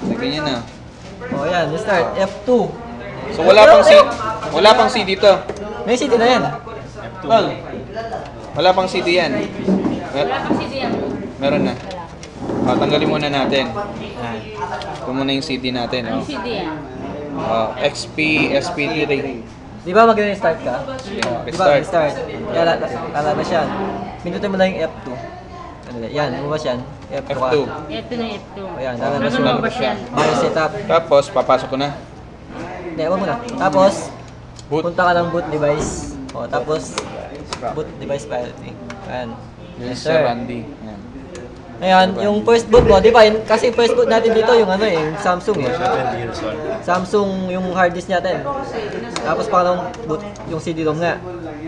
Lagyan niya na. O yan, start. F2. So wala pang C dito. May CD na yan. Tol. Wala pang CD yan. Wala pang CD yan. Meron na. Wala. Tanggalin muna natin. Ito muna yung CD natin. Anong CD yan? XP, SP3. Di ba mag-start ka? Yeah, Di ba mag-start? Lalabas yan. Pindutin mo lang yung F2. Yan, lumabas yan. F2 ka. F2. Ito na F2. Ayan, lalabas yun. Lumabas yan. May setup. Tapos, papasok ko na. Hindi, wag mo na. Tapos, Boot. punta ka ng boot device. O, tapos, boot device pirating. Ayan. Yes, Yes, Sir sir. Randy. Yan. Ayan, yung first boot mo, di ba? Kasi first boot natin dito, yung ano yung Samsung eh. 20 years old. Samsung yung hard disk natin. Tapos pangalawang boot, yung CD-ROM nga.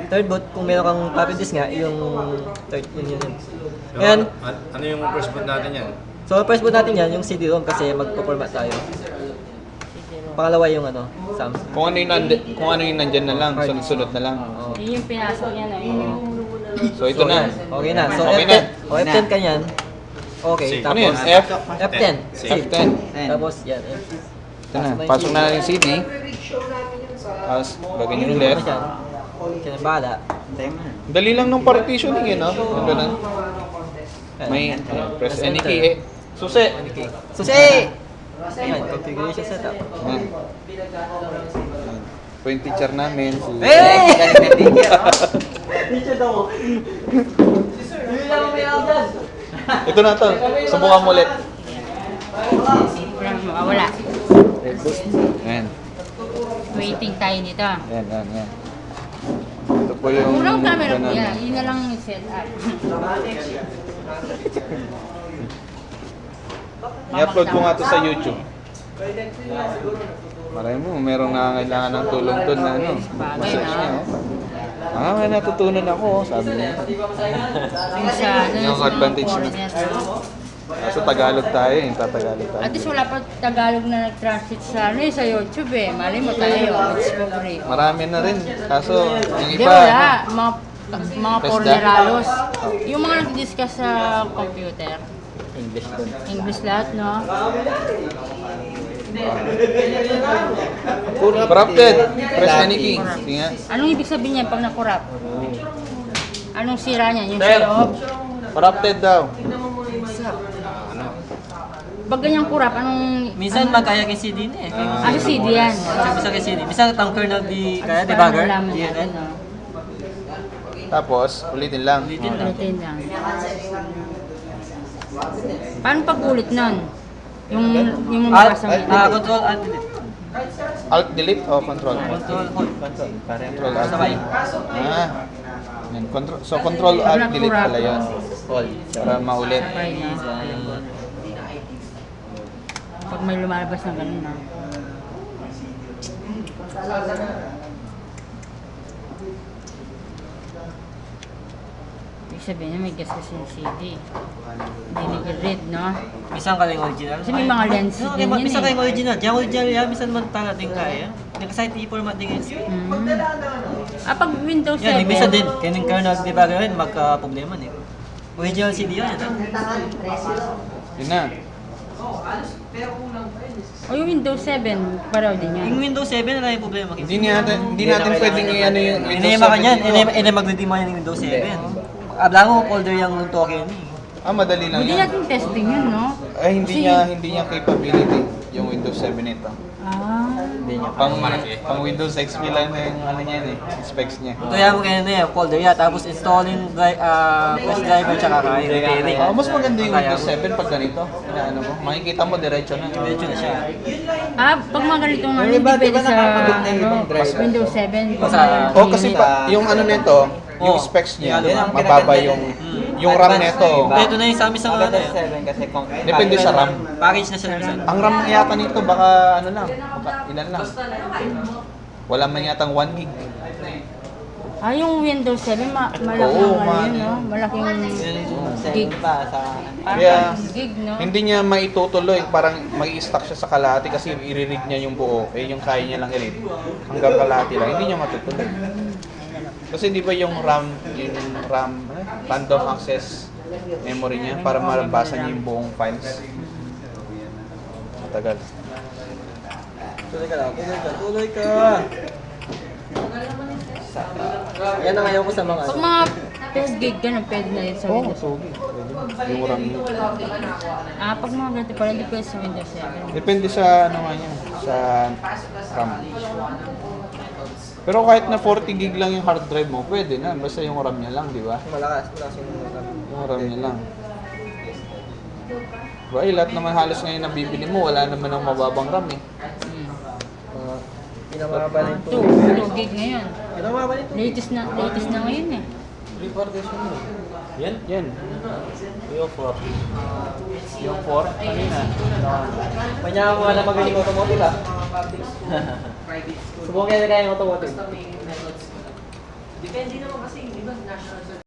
Third boot, kung meron kang floppy disk nga, yung third, yun. Ayan, Ano yung first boot natin yan? so first boot natin yan, yung CD-ROM kasi magpo-format tayo. Pangalawa yung ano, Samsung. Kung ano yung nandyan na lang, sunod-sunod na lang. Oo. Yun yung pinasok niya na. So ito na. Okay na. So Okay F10, na. o F10 ka yan. Okay, Safe. Ano yun? tapos F10. F10. F10. Tapos yan. Ito na. Pasok na yung CD. Tapos, lagyan nyo ulit. Ano siya? Siya na bahala. Dali lang ng partitioning yun, no? Yung ganun. Ayan. May press any key eh. Susi! Susi! Ayan, configuration setup. Yan. Ito yung teacher namin. Si... Hey! Teacher daw. Hindi lang may dyan. Ito na to. Subukan mo ulit. Wala. Yan. Waiting tayo nito. Yan. Ito po yung... Unang camera ko ganun. yan. Yun na lang yung setup. I-upload ko nga to sa YouTube. Maray mo, merong nangangailangan ng tulong to na ano. Massage niya, oh. May natutunan ako, oh, sabi niya. Yung sa, Yung advantage mo. Kaso Tagalog tayo, yung tatagalog tayo. At least wala pa Tagalog na nag-translate sa, ano, sa YouTube eh. Mali mo tayo, discovery. Marami na rin. Kaso, yung Hindi, iba... wala. Mga Test porneralos. Yung mga nag-discuss sa computer. English doon. English lahat, no? Corrupted. Press any key. Sige nga. Anong ibig sabihin niyan pag nakurap? Anong sira niya? Yung Sir. sa loob? Corrupted daw. Pag ganyan kurap, anong... Minsan magkaya kay CD na eh. Ano CD yan? Minsan kay CD. Minsan ang kernel di kaya debugger. Malaman Yan. natin, no? Tapos, ulitin lang. Ulitin lang. Ulitin lang. Paano pag-ulit nun? Yung mabasa mo. Control alt delete. Alt delete o control? Control hold. Control. Control alt Sabay. delete. Yan. So, control alt delete pala yun. Hold. Para maulit. Sabay na. Pag may lumalabas na ganun na. Ibig sabihin may gas kasi yung CD. Hindi nag-read, no? Minsan ka lang original. Kasi may mga lens No, din yun minsan eh. ka yung original. Diyan original yan. Minsan man tanga din kaya. Hindi ka site i-format din yung screen. Pag Windows 7, Yan, minsan din. Kaya ng kernel debugger yun, magka-problema din. Original CD yun. Yun na. o yung Windows 7, pareho din yan. Yung Windows 7 na lang yung problema. Hindi natin pwedeng i-ano yung Windows Inema ka 7 niyan. dito. Mag-redeem mo yan yung Windows 7. Abla mo, folder yung token eh. Madali lang Hindi yan. natin testing yun, no? Ay, hindi niya capability yung Windows 7 ito. Hindi niya. Pang Windows XP lang na yung ano niya eh, specs niya. Kaya mo ganyan na yan, folder yan. Tapos installing flash driver tsaka kaya repairing. Mas maganda yung Windows 7 pag ganito. Ano mo, makikita mo diretso na. Diretso na siya. Pag mga ganito nga, hindi pwede sa Windows 7. Sa- Oh, kasi yung ano nito, yung specs niya, mababa yung RAM nito. Ito na yung sa amin sa ano eh. Depende sa RAM. Package na siya minsan. Ang RAM yata nito baka ano lang, baka ilan lang. Wala man yatang 1 gig. Yung Windows 7, malaki Oo, ang ano yun, no? Malaking gig. Parang Kaya, gig, no? hindi niya maitutuloy, parang mag-i-stack siya sa kalahati kasi i-read niya yung buo. Yung kaya niya lang i-read. Hanggang kalahati lang, hindi niya matutuloy. Kasi di ba yung RAM, random access memory niya para mabasa niya yung buong files. tagal. Tuloy ka lang, tuloy ka. Yan ang ayaw ko sa mga Pag mga 2 gig ka na, pwede na yun sa Oo, Windows. so, yung RAM niya. Pag mga ganito pala, hindi pwede sa Windows 7. Depende sa ano nga niya, sa RAM. Pero kahit na 40 gig lang yung hard drive mo, pwede na. Basta yung RAM niya lang, di ba? malakas yung Yung RAM niya lang. Diba, lahat naman halos ngayon na bibili mo, wala naman ang mababang RAM eh. Pinamahaba na yung 2 gig ngayon. Pinamahaba na yung Latest na ngayon eh. Reportation mo. Yan? Yan. Yung 4. Yung 4, kanina. Manya mo na magaling automotive ah. Subukan na kaya yung automotive. Depende naman kasi yung iba national